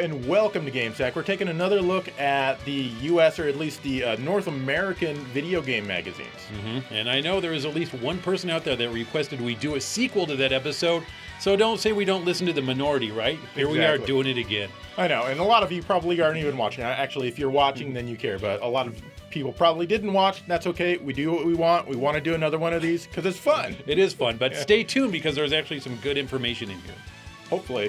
and welcome to GameSack. We're taking another look at the US, or at least the North American video game magazines. And I know there is at least one person out there that requested we do a sequel to that episode, so don't say we don't listen to the minority, right? Here we are doing it again. I know, and a lot of you probably aren't even watching. Actually, if you're watching, then you care, but a lot of people probably didn't watch. That's okay. We do what we want. We want to do another one of these because it's fun. It is fun, but stay tuned because there's actually some good information in here. Hopefully.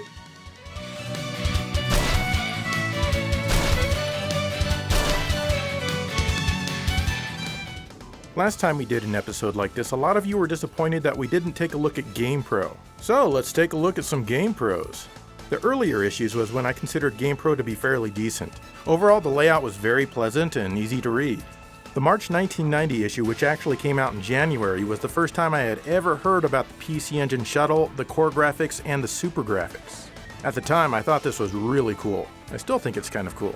Last time we did an episode like this, a lot of you were disappointed that we didn't take a look at GamePro. So let's take a look at some GamePros. The earlier issues was when I considered GamePro to be fairly decent. Overall, the layout was very pleasant and easy to read. The March 1990 issue, which actually came out in January, was the first time I had ever heard about the PC Engine Shuttle, the core graphics, and the super graphics. At the time, I thought this was really cool. I still think it's kind of cool.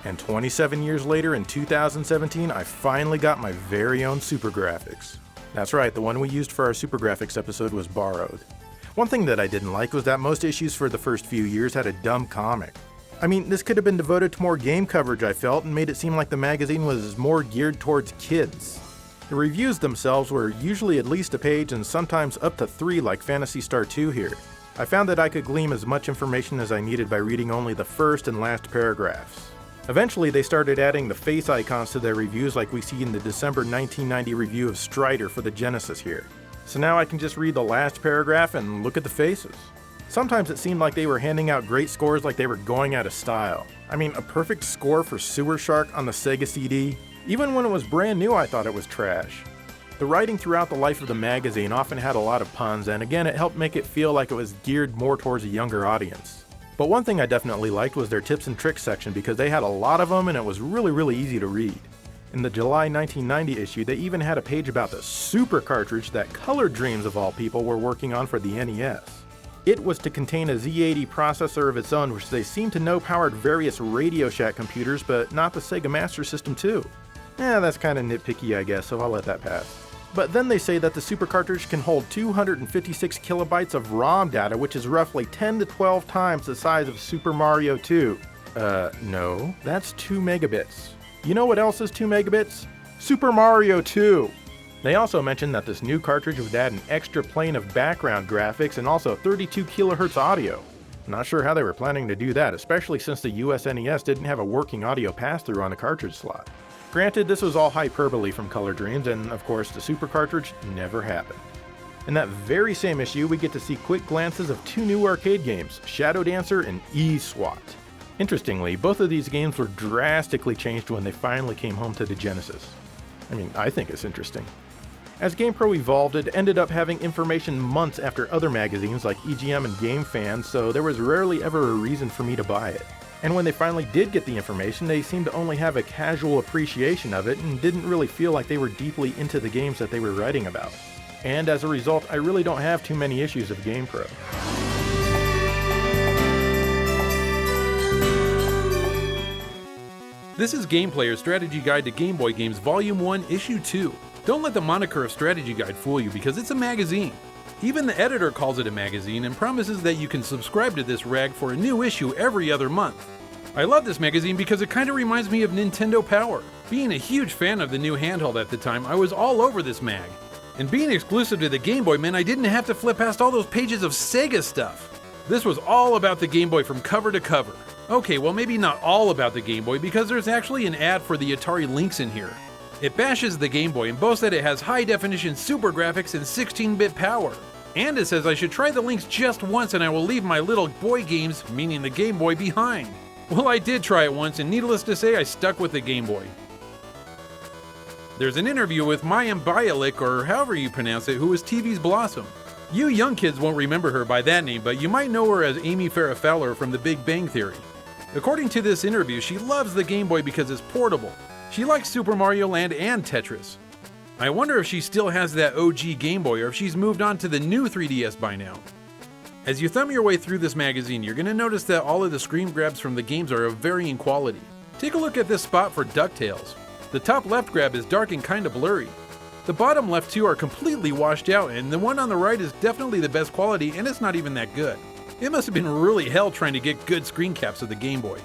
And 27 years later, in 2017, I finally got my very own super graphics. That's right, the one we used for our super graphics episode was borrowed. One thing that I didn't like was that most issues for the first few years had a dumb comic. I mean, this could have been devoted to more game coverage, I felt, and made it seem like the magazine was more geared towards kids. The reviews themselves were usually at least a page and sometimes up to 3 like Phantasy Star 2 here. I found that I could glean as much information as I needed by reading only the first and last paragraphs. Eventually, they started adding the face icons to their reviews like we see in the December 1990 review of Strider for the Genesis here. So now I can just read the last paragraph and look at the faces. Sometimes it seemed like they were handing out great scores like they were going out of style. I mean, a perfect score for Sewer Shark on the Sega CD? Even when it was brand new, I thought it was trash. The writing throughout the life of the magazine often had a lot of puns, and again, it helped make it feel like it was geared more towards a younger audience. But one thing I definitely liked was their tips and tricks section because they had a lot of them and it was really easy to read. In the July 1990 issue, they even had a page about the super cartridge that Color Dreams of all people were working on for the NES. It was to contain a Z80 processor of its own, which they seemed to know powered various Radio Shack computers, but not the Sega Master System 2. That's kinda nitpicky I guess, so I'll let that pass. But then they say that the super cartridge can hold 256 kilobytes of ROM data, which is roughly 10 to 12 times the size of Super Mario 2. No, that's 2 megabits. You know what else is 2 megabits? Super Mario 2! They also mentioned that this new cartridge would add an extra plane of background graphics and also 32 kilohertz audio. Not sure how they were planning to do that, especially since the US NES didn't have a working audio pass-through on the cartridge slot. Granted, this was all hyperbole from Color Dreams, and of course the super cartridge never happened. In that very same issue, we get to see quick glances of 2 new arcade games, Shadow Dancer and E-SWAT. Interestingly, both of these games were drastically changed when they finally came home to the Genesis. I think it's interesting. As GamePro evolved, it ended up having information months after other magazines like EGM and Game Fan, so there was rarely ever a reason for me to buy it. And when they finally did get the information, they seemed to only have a casual appreciation of it and didn't really feel like they were deeply into the games that they were writing about. And as a result, I really don't have too many issues of GamePro. This is Game Player's Strategy Guide to Game Boy Games Volume 1, Issue 2. Don't let the moniker of Strategy Guide fool you because it's a magazine. Even the editor calls it a magazine and promises that you can subscribe to this rag for a new issue every other month. I love this magazine because it kinda reminds me of Nintendo Power. Being a huge fan of the new handheld at the time, I was all over this mag. And being exclusive to the Game Boy meant I didn't have to flip past all those pages of Sega stuff. This was all about the Game Boy from cover to cover. Okay, well maybe not all about the Game Boy because there's actually an ad for the Atari Lynx in here. It bashes the Game Boy and boasts that it has high-definition super graphics and 16-bit power. And it says I should try the Lynx just once and I will leave my little boy games, meaning the Game Boy, behind. Well, I did try it once and needless to say, I stuck with the Game Boy. There's an interview with Mayim Bialik, or however you pronounce it, who was TV's Blossom. You young kids won't remember her by that name, but you might know her as Amy Farrah Fowler from The Big Bang Theory. According to this interview, she loves the Game Boy because it's portable. She likes Super Mario Land and Tetris. I wonder if she still has that OG Game Boy or if she's moved on to the new 3DS by now. As you thumb your way through this magazine, you're going to notice that all of the screen grabs from the games are of varying quality. Take a look at this spot for DuckTales. The top left grab is dark and kinda blurry. The bottom left two are completely washed out, and the one on the right is definitely the best quality and it's not even that good. It must have been really hell trying to get good screen caps of the Game Boy.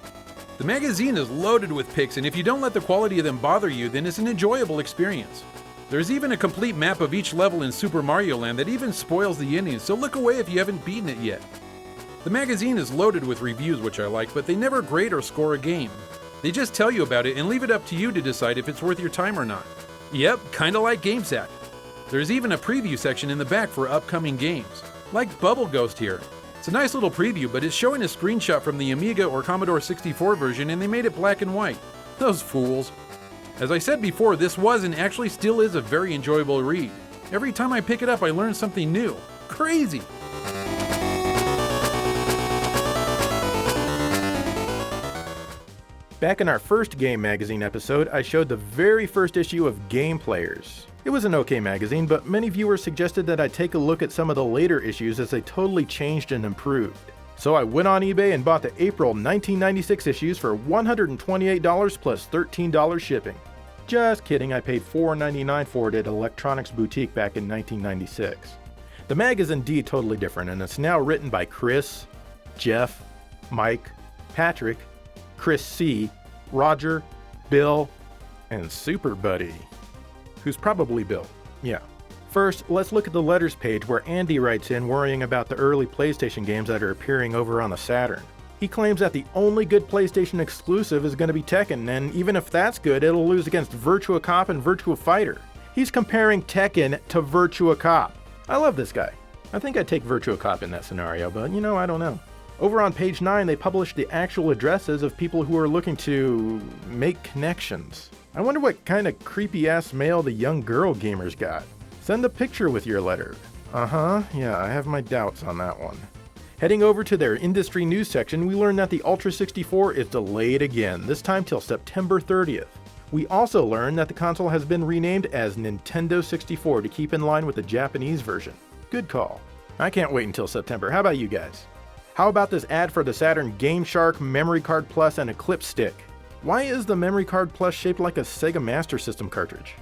The magazine is loaded with pics, and if you don't let the quality of them bother you, then it's an enjoyable experience. There's even a complete map of each level in Super Mario Land that even spoils the ending, so look away if you haven't beaten it yet. The magazine is loaded with reviews, which I like, but they never grade or score a game. They just tell you about it and leave it up to you to decide if it's worth your time or not. Yep, kinda like GameSat. There's even a preview section in the back for upcoming games, like Bubble Ghost here. It's a nice little preview, but it's showing a screenshot from the Amiga or Commodore 64 version and they made it black and white. Those fools. As I said before, this was and actually still is a very enjoyable read. Every time I pick it up, I learn something new. Crazy! Back in our first Game Magazine episode, I showed the very first issue of Game Players. It was an okay magazine, but many viewers suggested that I take a look at some of the later issues as they totally changed and improved. So I went on eBay and bought the April 1996 issues for $128 plus $13 shipping. Just kidding, I paid $4.99 for it at Electronics Boutique back in 1996. The mag is indeed totally different, and it's now written by Chris, Jeff, Mike, Patrick, Chris C., Roger, Bill, and Super Buddy. Who's probably Bill. Yeah. First, let's look at the letters page where Andy writes in worrying about the early PlayStation games that are appearing over on the Saturn. He claims that the only good PlayStation exclusive is going to be Tekken, and even if that's good, it'll lose against Virtua Cop and Virtua Fighter. He's comparing Tekken to Virtua Cop. I love this guy. I think I'd take Virtua Cop in that scenario, but I don't know. Over on page 9, they published the actual addresses of people who are looking to make connections. I wonder what kind of creepy-ass mail the young girl gamers got. Send a picture with your letter. Yeah, I have my doubts on that one. Heading over to their industry news section, we learn that the Ultra 64 is delayed again, this time till September 30th. We also learn that the console has been renamed as Nintendo 64 to keep in line with the Japanese version. Good call. I can't wait until September. How about you guys? How about this ad for the Saturn Game Shark Memory Card Plus and Eclipse Stick? Why is the Memory Card Plus shaped like a Sega Master System cartridge?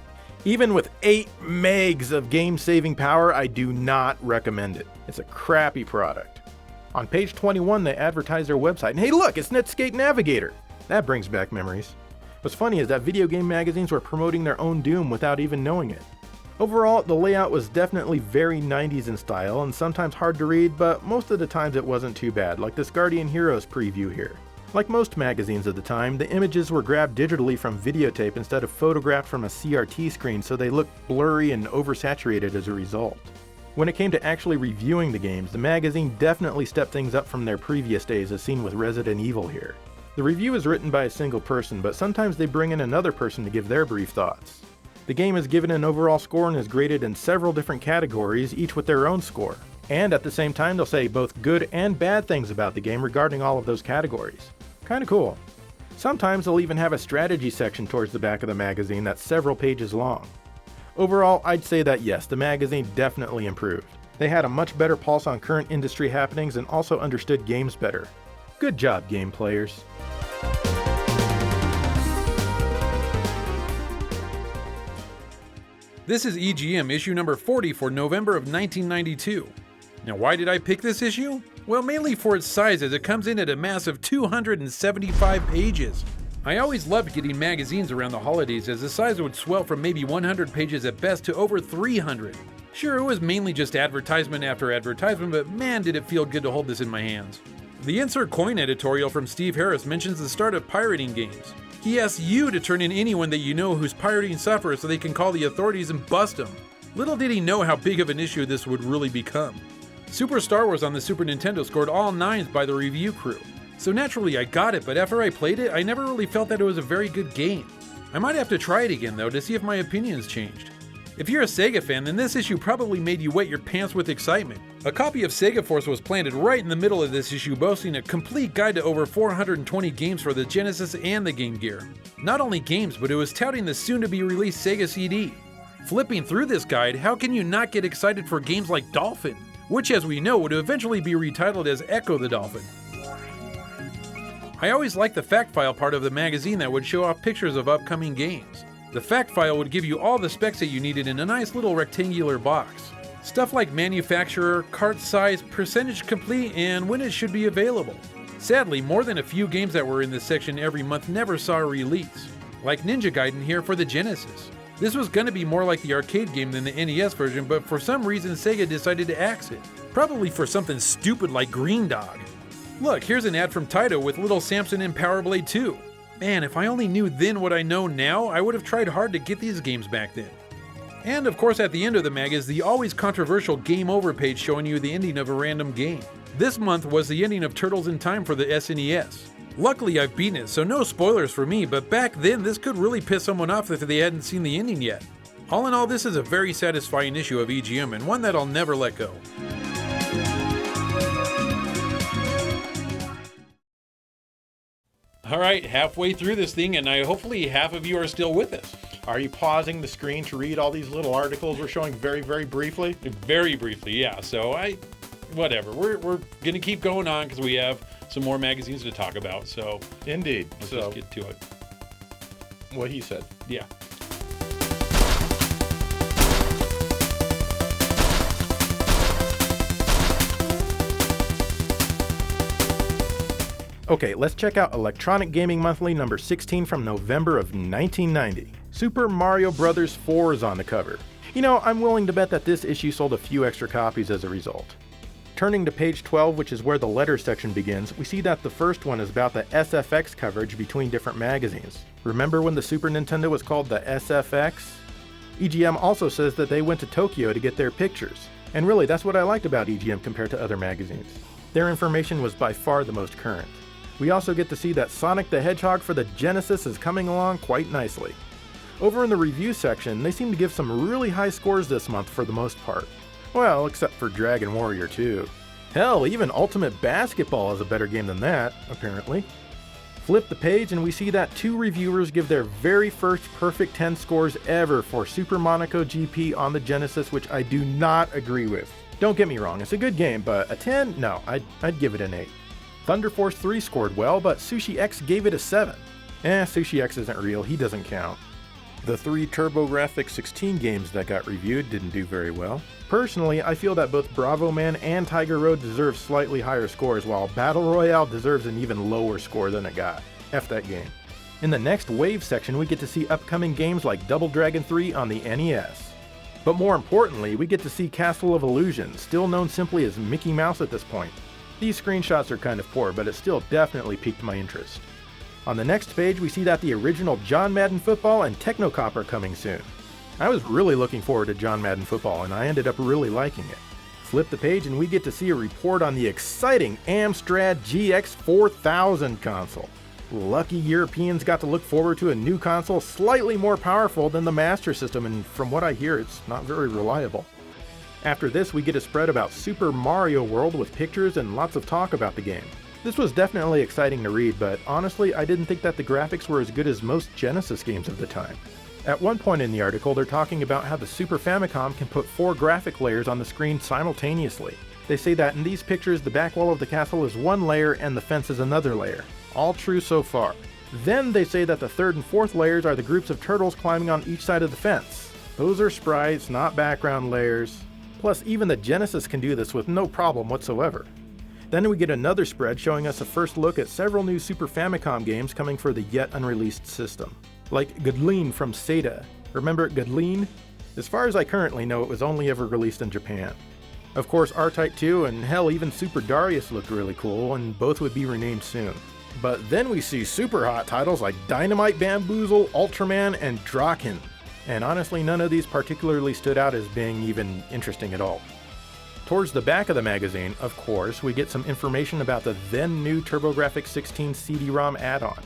Even with 8 megs of game-saving power, I do not recommend it. It's a crappy product. On page 21, they advertise their website, and hey look, it's Netscape Navigator! That brings back memories. What's funny is that video game magazines were promoting their own Doom without even knowing it. Overall, the layout was definitely very 90s in style and sometimes hard to read, but most of the times it wasn't too bad, like this Guardian Heroes preview here. Like most magazines of the time, the images were grabbed digitally from videotape instead of photographed from a CRT screen, so they looked blurry and oversaturated as a result. When it came to actually reviewing the games, the magazine definitely stepped things up from their previous days as seen with Resident Evil here. The review is written by a single person, but sometimes they bring in another person to give their brief thoughts. The game is given an overall score and is graded in several different categories, each with their own score. And at the same time, they'll say both good and bad things about the game regarding all of those categories. Kinda cool. Sometimes they'll even have a strategy section towards the back of the magazine that's several pages long. Overall, I'd say that yes, the magazine definitely improved. They had a much better pulse on current industry happenings and also understood games better. Good job, game players. This is EGM issue number 40 for November of 1992. Now why did I pick this issue? Well, mainly for its size, as it comes in at a massive 275 pages. I always loved getting magazines around the holidays, as the size would swell from maybe 100 pages at best to over 300. Sure, it was mainly just advertisement after advertisement, but man did it feel good to hold this in my hands. The Insert Coin editorial from Steve Harris mentions the start of pirating games. He asks you to turn in anyone that you know who's pirating software so they can call the authorities and bust them. Little did he know how big of an issue this would really become. Super Star Wars on the Super Nintendo scored all 9s by the review crew. So naturally I got it, but after I played it, I never really felt that it was a very good game. I might have to try it again though to see if my opinion's changed. If you're a Sega fan, then this issue probably made you wet your pants with excitement. A copy of Sega Force was planted right in the middle of this issue, boasting a complete guide to over 420 games for the Genesis and the Game Gear. Not only games, but it was touting the soon-to-be-released Sega CD. Flipping through this guide, how can you not get excited for games like Dolphin, which as we know would eventually be retitled as Echo the Dolphin. I always liked the fact file part of the magazine that would show off pictures of upcoming games. The fact file would give you all the specs that you needed in a nice little rectangular box. Stuff like manufacturer, cart size, percentage complete, and when it should be available. Sadly, more than a few games that were in this section every month never saw a release, like Ninja Gaiden here for the Genesis. This was gonna be more like the arcade game than the NES version, but for some reason Sega decided to axe it. Probably for something stupid like Green Dog. Look, here's an ad from Taito with Little Samson and Power Blade 2. Man, if I only knew then what I know now, I would have tried hard to get these games back then. And of course at the end of the mag is the always controversial Game Over page showing you the ending of a random game. This month was the ending of Turtles in Time for the SNES. Luckily I've beaten it, so no spoilers for me, but back then this could really piss someone off if they hadn't seen the ending yet. All in all, this is a very satisfying issue of EGM and one that I'll never let go. Alright, halfway through this thing, and hopefully half of you are still with us. Are you pausing the screen to read all these little articles we're showing very, very briefly? Very briefly, yeah. So whatever. We're gonna keep going on because we have some more magazines to talk about. So indeed. Let's just get to it. What he said. Yeah. Okay, let's check out Electronic Gaming Monthly number 16 from November of 1990. Super Mario Bros. 4 is on the cover. You know, I'm willing to bet that this issue sold a few extra copies as a result. Turning to page 12, which is where the letters section begins, we see that the first one is about the SFX coverage between different magazines. Remember when the Super Nintendo was called the SFX? EGM also says that they went to Tokyo to get their pictures. And really, that's what I liked about EGM compared to other magazines. Their information was by far the most current. We also get to see that Sonic the Hedgehog for the Genesis is coming along quite nicely. Over in the review section, they seem to give some really high scores this month for the most part. Well, except for Dragon Warrior 2. Hell, even Ultimate Basketball is a better game than that, apparently. Flip the page and we see that 2 reviewers give their very first perfect 10 scores ever for Super Monaco GP on the Genesis, which I do not agree with. Don't get me wrong, it's a good game, but a 10? No, I'd give it an 8. Thunder Force 3 scored well, but Sushi X gave it a 7. Sushi X isn't real, he doesn't count. The 3 TurboGrafx 16 games that got reviewed didn't do very well. Personally, I feel that both Bravo Man and Tiger Road deserve slightly higher scores, while Battle Royale deserves an even lower score than it got. F that game. In the next Wave section, we get to see upcoming games like Double Dragon 3 on the NES. But more importantly, we get to see Castle of Illusion, still known simply as Mickey Mouse at this point. These screenshots are kind of poor, but it still definitely piqued my interest. On the next page, we see that the original John Madden Football and Technocop are coming soon. I was really looking forward to John Madden Football, and I ended up really liking it. Flip the page and we get to see a report on the exciting Amstrad GX 4000 console. Lucky Europeans got to look forward to a new console slightly more powerful than the Master System, and from what I hear, it's not very reliable. After this, we get a spread about Super Mario World with pictures and lots of talk about the game. This was definitely exciting to read, but honestly, I didn't think that the graphics were as good as most Genesis games of the time. At one point in the article, they're talking about how the Super Famicom can put 4 graphic layers on the screen simultaneously. They say that in these pictures, the back wall of the castle is one layer and the fence is another layer. All true so far. Then they say that the 3rd and 4th layers are the groups of turtles climbing on each side of the fence. Those are sprites, not background layers. Plus, even the Genesis can do this with no problem whatsoever. Then we get another spread showing us a first look at several new Super Famicom games coming for the yet unreleased system. Like Godleen from Sega. Remember Godleen? As far as I currently know, it was only ever released in Japan. Of course, R-Type 2 and hell, even Super Darius looked really cool, and both would be renamed soon. But then we see super hot titles like Dynamite Bamboozle, Ultraman, and Draken. And honestly, none of these particularly stood out as being even interesting at all. Towards the back of the magazine, of course, we get some information about the then new TurboGrafx 16 CD-ROM add-on.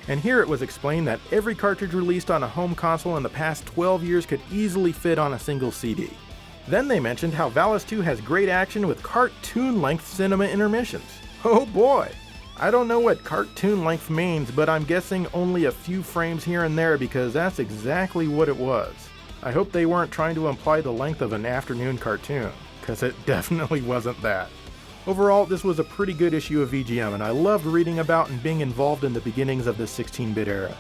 And here it was explained that every cartridge released on a home console in the past 12 years could easily fit on a single CD. Then they mentioned how Valis 2 has great action with cartoon-length cinema intermissions. Oh boy! I don't know what cartoon length means, but I'm guessing only a few frames here and there because that's exactly what it was. I hope they weren't trying to imply the length of an afternoon cartoon, because it definitely wasn't that. Overall, this was a pretty good issue of VGM, and I loved reading about and being involved in the beginnings of this 16-bit era.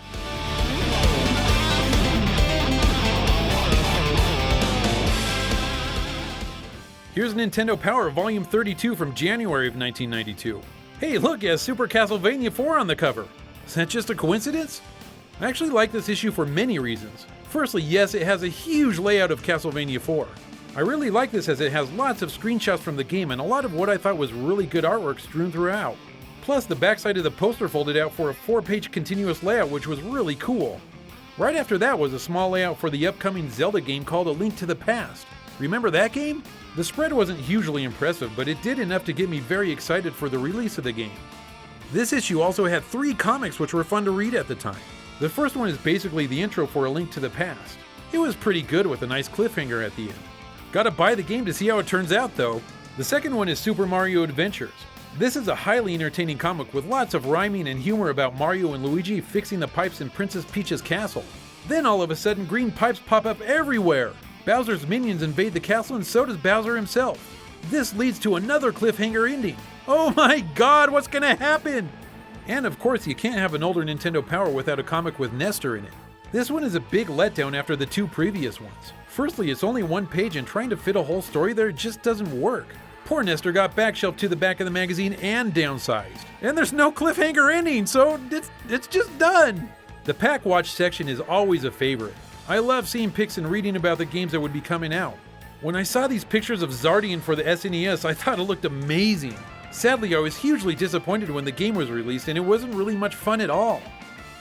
Here's Nintendo Power Volume 32 from January of 1992. Hey, look, it has Super Castlevania 4 on the cover. Is that just a coincidence? I actually like this issue for many reasons. Firstly, yes, it has a huge layout of Castlevania 4. I really like this as it has lots of screenshots from the game and a lot of what I thought was really good artwork strewn throughout. Plus, the backside of the poster folded out for a 4-page continuous layout, which was really cool. Right after that was a small layout for the upcoming Zelda game called A Link to the Past. Remember that game? The spread wasn't hugely impressive, but it did enough to get me very excited for the release of the game. This issue also had 3 comics which were fun to read at the time. The first one is basically the intro for A Link to the Past. It was pretty good with a nice cliffhanger at the end. Gotta buy the game to see how it turns out though. The second one is Super Mario Adventures. This is a highly entertaining comic with lots of rhyming and humor about Mario and Luigi fixing the pipes in Princess Peach's castle. Then all of a sudden green pipes pop up everywhere. Bowser's minions invade the castle and so does Bowser himself. This leads to another cliffhanger ending. Oh my god, what's gonna happen? And of course you can't have an older Nintendo Power without a comic with Nestor in it. This one is a big letdown after the 2 previous ones. Firstly, it's only 1 page and trying to fit a whole story there just doesn't work. Poor Nestor got backshelved to the back of the magazine and downsized. And there's no cliffhanger ending, so it's just done. The Pack Watch section is always a favorite. I love seeing pics and reading about the games that would be coming out. When I saw these pictures of Zardian for the SNES, I thought it looked amazing. Sadly, I was hugely disappointed when the game was released and it wasn't really much fun at all.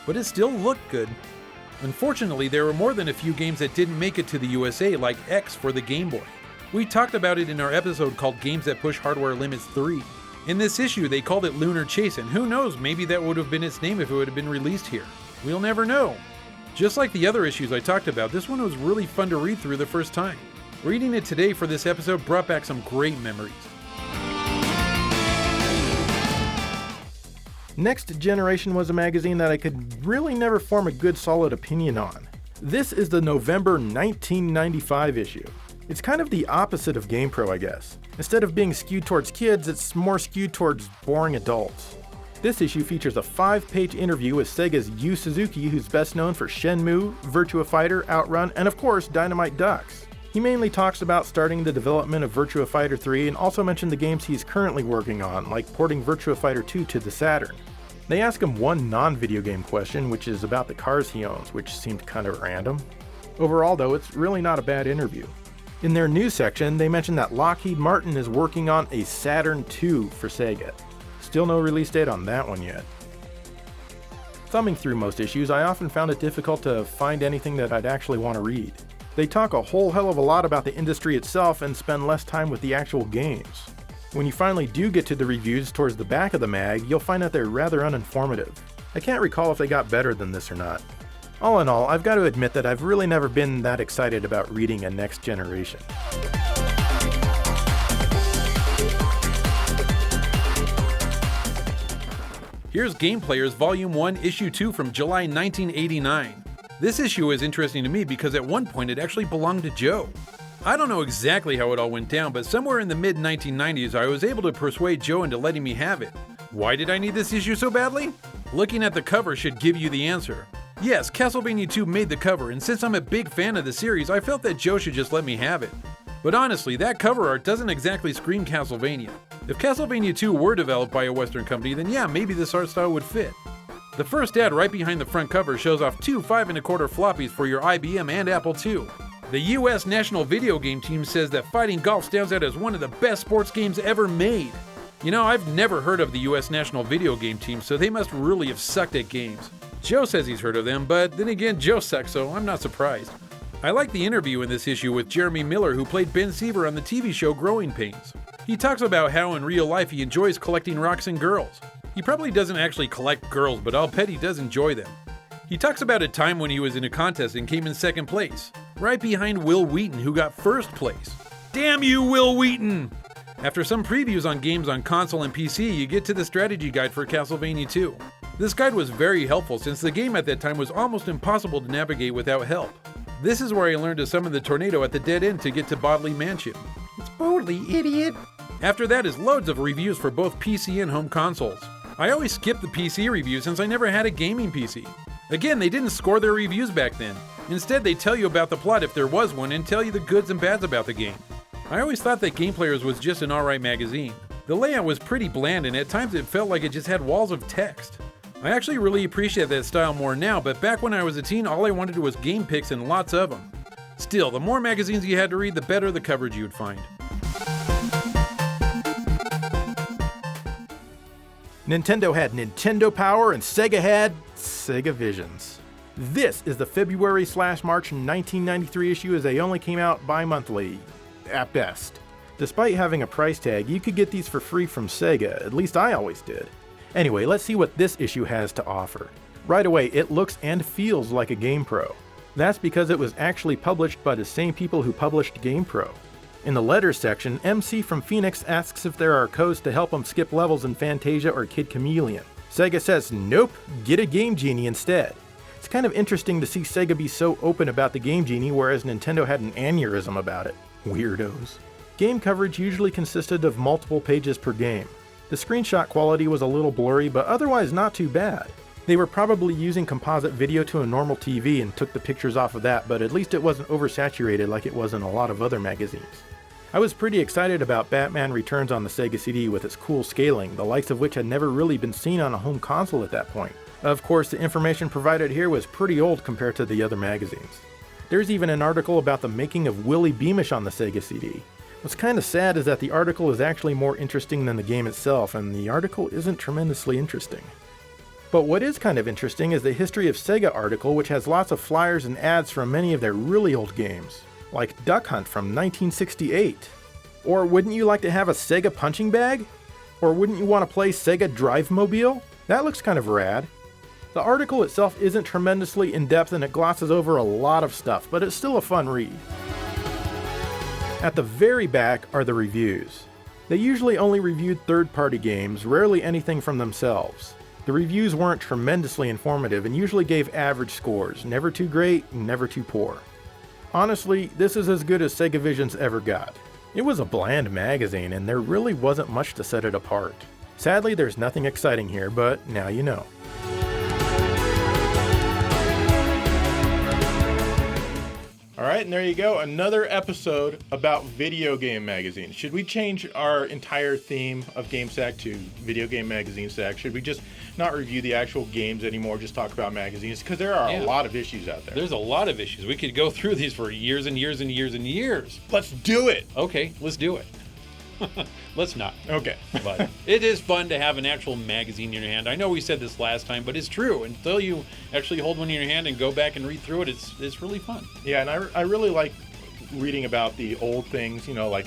But it still looked good. Unfortunately, there were more than a few games that didn't make it to the USA, like X for the Game Boy. We talked about it in our episode called Games That Push Hardware Limits 3. In this issue, they called it Lunar Chase, and who knows, maybe that would have been its name if it would have been released here. We'll never know. Just like the other issues I talked about, this one was really fun to read through the first time. Reading it today for this episode brought back some great memories. Next Generation was a magazine that I could really never form a good solid opinion on. This is the November 1995 issue. It's kind of the opposite of GamePro, I guess. Instead of being skewed towards kids, it's more skewed towards boring adults. This issue features a 5-page interview with Sega's Yu Suzuki, who's best known for Shenmue, Virtua Fighter, Outrun, and of course Dynamite Ducks. He mainly talks about starting the development of Virtua Fighter 3 and also mentioned the games he's currently working on, like porting Virtua Fighter 2 to the Saturn. They ask him one non-video game question, which is about the cars he owns, which seemed kind of random. Overall though, it's really not a bad interview. In their news section, they mentioned that Lockheed Martin is working on a Saturn II for Sega. Still no release date on that one yet. Thumbing through most issues, I often found it difficult to find anything that I'd actually want to read. They talk a whole hell of a lot about the industry itself and spend less time with the actual games. When you finally do get to the reviews towards the back of the mag, you'll find that they're rather uninformative. I can't recall if they got better than this or not. All in all, I've got to admit that I've really never been that excited about reading a Next Generation. Here's Game Players Volume 1, Issue 2 from July 1989. This issue is interesting to me because at one point it actually belonged to Joe. I don't know exactly how it all went down, but somewhere in the mid-1990s I was able to persuade Joe into letting me have it. Why did I need this issue so badly? Looking at the cover should give you the answer. Yes, Castlevania 2 made the cover, and since I'm a big fan of the series, I felt that Joe should just let me have it. But honestly, that cover art doesn't exactly scream Castlevania. If Castlevania 2 were developed by a Western company, then yeah, maybe this art style would fit. The first ad right behind the front cover shows off 2 5.25 floppies for your IBM and Apple II. The US National Video Game Team says that fighting golf stands out as one of the best sports games ever made. You know, I've never heard of the US National Video Game Team, so they must really have sucked at games. Joe says he's heard of them, but then again, Joe sucks, so I'm not surprised. I like the interview in this issue with Jeremy Miller, who played Ben Seaver on the TV show Growing Pains. He talks about how in real life he enjoys collecting rocks and girls. He probably doesn't actually collect girls, but I'll bet he does enjoy them. He talks about a time when he was in a contest and came in second place, right behind Will Wheaton, who got first place. Damn you, Will Wheaton! After some previews on games on console and PC, you get to the strategy guide for Castlevania 2. This guide was very helpful since the game at that time was almost impossible to navigate without help. This is where I learned to summon the tornado at the dead end to get to Bodley Mansion. It's Bodley, idiot! After that is loads of reviews for both PC and home consoles. I always skip the PC review since I never had a gaming PC. Again, they didn't score their reviews back then. Instead, they tell you about the plot if there was one and tell you the goods and bads about the game. I always thought that Game Players was just an alright magazine. The layout was pretty bland and at times it felt like it just had walls of text. I actually really appreciate that style more now, but back when I was a teen, all I wanted was game pics and lots of them. Still, the more magazines you had to read, the better the coverage you would find. Nintendo had Nintendo Power and Sega had Sega Visions. This is the February/March 1993 issue, as they only came out bi-monthly, at best. Despite having a price tag, you could get these for free from Sega, at least I always did. Anyway, let's see what this issue has to offer. Right away, it looks and feels like a GamePro. That's because it was actually published by the same people who published GamePro. In the letters section, MC from Phoenix asks if there are codes to help him skip levels in Fantasia or Kid Chameleon. Sega says, nope, get a Game Genie instead. It's kind of interesting to see Sega be so open about the Game Genie, whereas Nintendo had an aneurysm about it. Weirdos. Game coverage usually consisted of multiple pages per game. The screenshot quality was a little blurry, but otherwise not too bad. They were probably using composite video to a normal TV and took the pictures off of that, but at least it wasn't oversaturated like it was in a lot of other magazines. I was pretty excited about Batman Returns on the Sega CD with its cool scaling, the likes of which had never really been seen on a home console at that point. Of course, the information provided here was pretty old compared to the other magazines. There's even an article about the making of Willie Beamish on the Sega CD. What's kind of sad is that the article is actually more interesting than the game itself, and the article isn't tremendously interesting. But what is kind of interesting is the History of Sega article, which has lots of flyers and ads from many of their really old games, like Duck Hunt from 1968. Or wouldn't you like to have a Sega punching bag? Or wouldn't you want to play Sega Drive Mobile? That looks kind of rad. The article itself isn't tremendously in-depth and it glosses over a lot of stuff, but it's still a fun read. At the very back are the reviews. They usually only reviewed third-party games, rarely anything from themselves. The reviews weren't tremendously informative and usually gave average scores, never too great, never too poor. Honestly, this is as good as Sega Visions ever got. It was a bland magazine and there really wasn't much to set it apart. Sadly, there's nothing exciting here, but now you know. Alright, and there you go, another episode about video game magazines. Should we change our entire theme of GameSack to Video Game Magazine Sack? Should we just not review the actual games anymore, just talk about magazines? Because there are a lot of issues out there. There's a lot of issues. We could go through these for years and years and years and years. Let's do it! Okay, let's do it. Let's not. Okay. But it is fun to have an actual magazine in your hand. I know we said this last time, but it's true. Until you actually hold one in your hand and go back and read through it, it's really fun. Yeah, and I really like reading about the old things, you know, like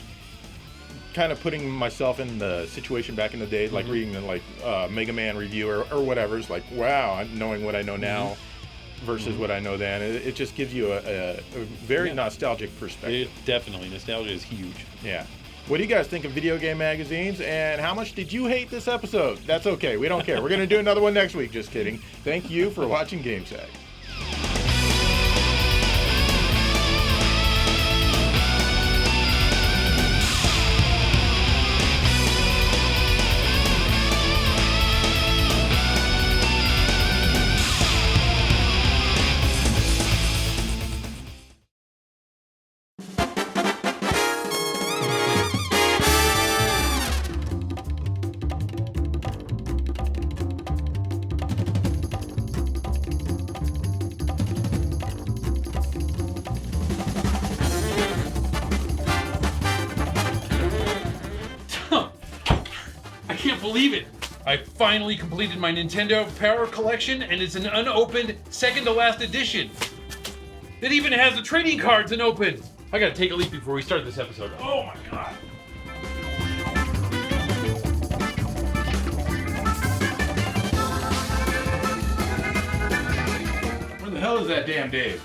kind of putting myself in the situation back in the day, like reading the like Mega Man review or whatever. It's like, wow, I'm knowing what I know now versus what I know then. It just gives you a very nostalgic perspective. Definitely. Nostalgia is huge. Yeah. What do you guys think of video game magazines, and how much did you hate this episode? That's okay, we don't care. We're going to do another one next week, just kidding. Thank you for watching GameSack. I can't believe it! I finally completed my Nintendo Power Collection, and it's an unopened, second-to-last edition. It even has the trading cards unopened! I gotta take a leak before we start this episode. Oh my god! Where the hell is that damn Dave?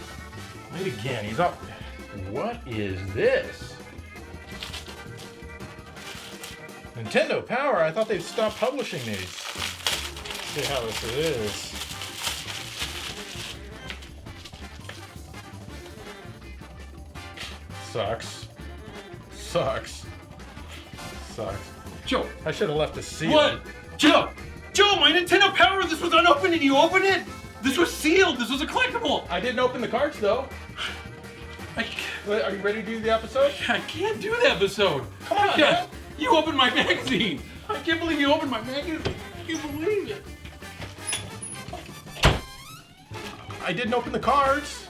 Wait again, he's up. What is this? Nintendo Power? I thought they'd stopped publishing these. Let's see how this is. Sucks. Sucks. Joe! I should have left a seal. What? Joe! Joe, my Nintendo Power, this was unopened and you opened it? This was sealed, this was a collectible! I didn't open the cards though. I Are you ready to do the episode? I can't do the episode. Come on, man. You opened my magazine. I can't believe you opened my magazine. I can't believe it. I didn't open the cards.